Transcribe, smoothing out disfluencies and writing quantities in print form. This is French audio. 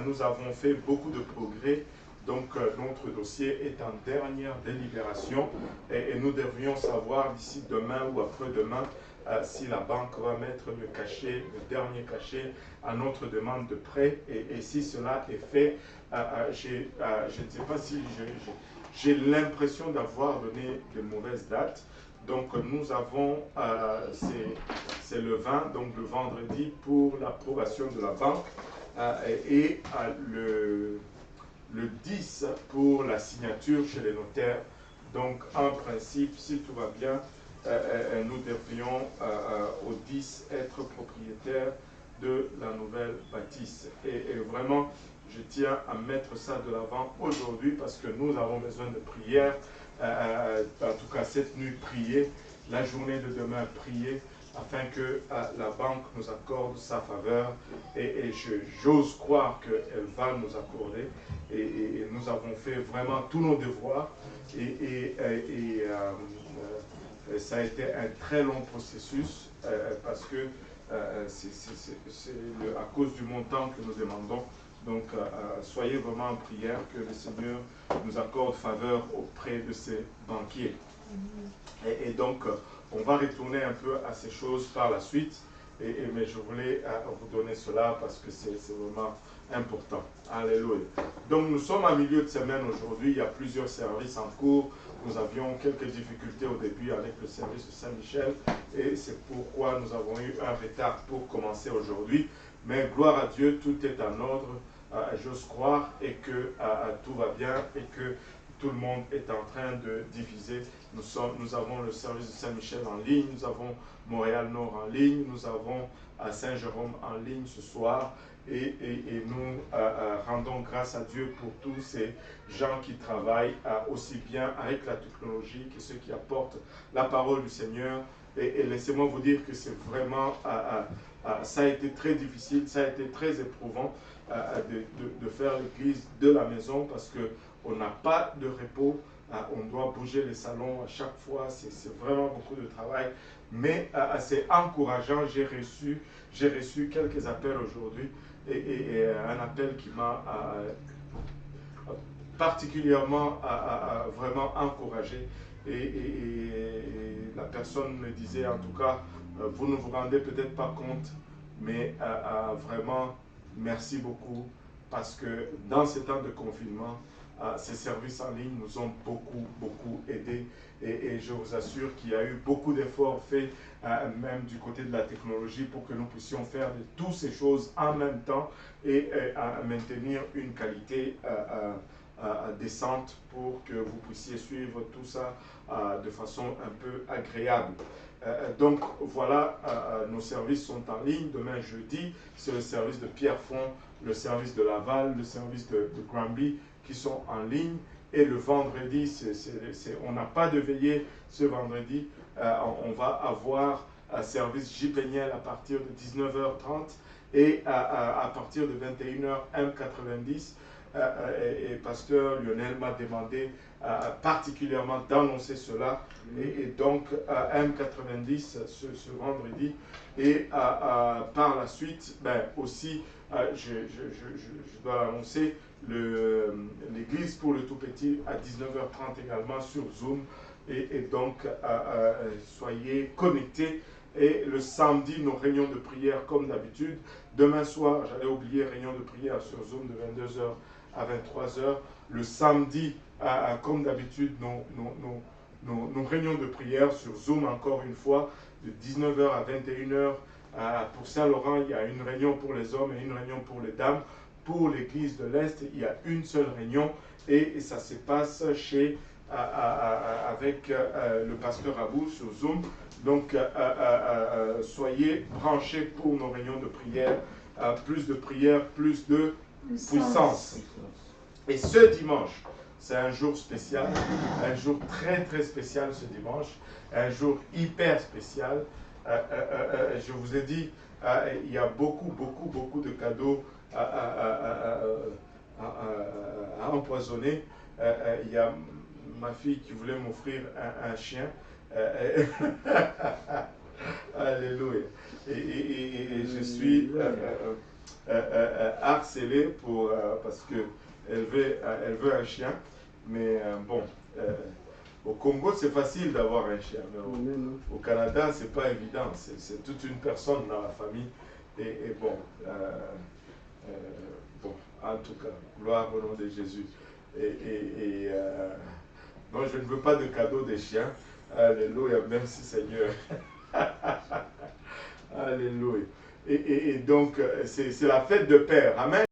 nous avons fait beaucoup de progrès. Donc, notre dossier est en dernière délibération et nous devrions savoir d'ici demain ou après-demain si la banque va mettre le cachet, le dernier cachet à notre demande de prêt. Et si cela est fait, je ne sais pas si j'ai l'impression d'avoir donné de mauvaises dates. Donc, nous avons, c'est le 20, donc le vendredi, pour l'approbation de la banque et le 10 pour la signature chez les notaires. Donc, en principe, si tout va bien, nous devrions au 10 être propriétaires de la nouvelle bâtisse. Et vraiment, je tiens à mettre ça de l'avant aujourd'hui parce que nous avons besoin de prière. En tout cas, cette nuit, prier. La journée de demain, prier afin que la banque nous accorde sa faveur. Et j'ose croire qu'elle va nous accorder. Et nous avons fait vraiment tous nos devoirs. Ça a été un très long processus parce que c'est à cause du montant que nous demandons. Donc, soyez vraiment en prière que le Seigneur nous accorde faveur auprès de ses banquiers. Et donc, on va retourner un peu à ces choses par la suite. Mais je voulais vous donner cela parce que c'est vraiment important. Alléluia. Donc, nous sommes en milieu de semaine aujourd'hui. Il y a plusieurs services en cours. Nous avions quelques difficultés au début avec le service de Saint-Michel. Et c'est pourquoi nous avons eu un retard pour commencer aujourd'hui. Mais gloire à Dieu, tout est en ordre. J'ose croire et que tout va bien et que tout le monde est en train de diviser. Nous avons le service de Saint-Michel en ligne, nous avons Montréal-Nord en ligne, nous avons Saint-Jérôme en ligne ce soir et nous rendons grâce à Dieu pour tous ces gens qui travaillent aussi bien avec la technologie que ceux qui apportent la parole du Seigneur. Et laissez-moi vous dire que c'est vraiment, ça a été très difficile, ça a été très éprouvant de faire l'église de la maison parce qu'on n'a pas de repos, on doit bouger les salons à chaque fois, c'est vraiment beaucoup de travail, mais c'est encourageant. J'ai reçu quelques appels aujourd'hui et un appel qui m'a particulièrement vraiment encouragé et la personne me disait en tout cas, vous ne vous rendez peut-être pas compte, mais vraiment merci beaucoup parce que dans ces temps de confinement, ces services en ligne nous ont beaucoup aidés et je vous assure qu'il y a eu beaucoup d'efforts faits même du côté de la technologie pour que nous puissions faire de toutes ces choses en même temps et maintenir une qualité décente pour que vous puissiez suivre tout ça de façon un peu agréable. Donc voilà, nos services sont en ligne. Demain jeudi, c'est le service de Pierrefonds, le service de Laval, le service de Granby qui sont en ligne. Et le vendredi, on n'a pas de veillée ce vendredi. On va avoir un service J-Péniel à partir de 19h30 et à partir de 21h M90. Et Pasteur Lionel m'a demandé particulièrement d'annoncer cela. Et donc, M90 ce vendredi. Et par la suite, aussi, je dois annoncer l'église pour le tout petit à 19h30 également sur Zoom. Et donc, soyez connectés. Et le samedi, nos réunions de prière comme d'habitude. Demain soir, j'allais oublier réunion de prière sur Zoom de 22h à 23h. Le samedi, comme d'habitude, nos réunions de prière sur Zoom, encore une fois, de 19h à 21h. Pour Saint-Laurent, il y a une réunion pour les hommes et une réunion pour les dames. Pour l'église de l'Est, il y a une seule réunion et ça se passe avec le pasteur Abou sur Zoom. Donc, soyez branchés pour nos réunions de prière. Plus de prière, plus de puissance. Et ce dimanche, c'est un jour spécial, un jour très spécial ce dimanche, un jour hyper spécial. Je vous ai dit, il y a beaucoup de cadeaux à empoisonner. Il y a ma fille qui voulait m'offrir un chien. Alléluia. Et je suis harcelée parce qu'elle veut un chien. Mais bon, au Congo, c'est facile d'avoir un chien. Mais au Canada, c'est pas évident. C'est toute une personne dans la famille. Et bon, bon, en tout cas, gloire au nom de Jésus. Non, je ne veux pas de cadeau des chiens. Alléluia, merci Seigneur. Alléluia. Et donc, c'est la fête de Père. Amen.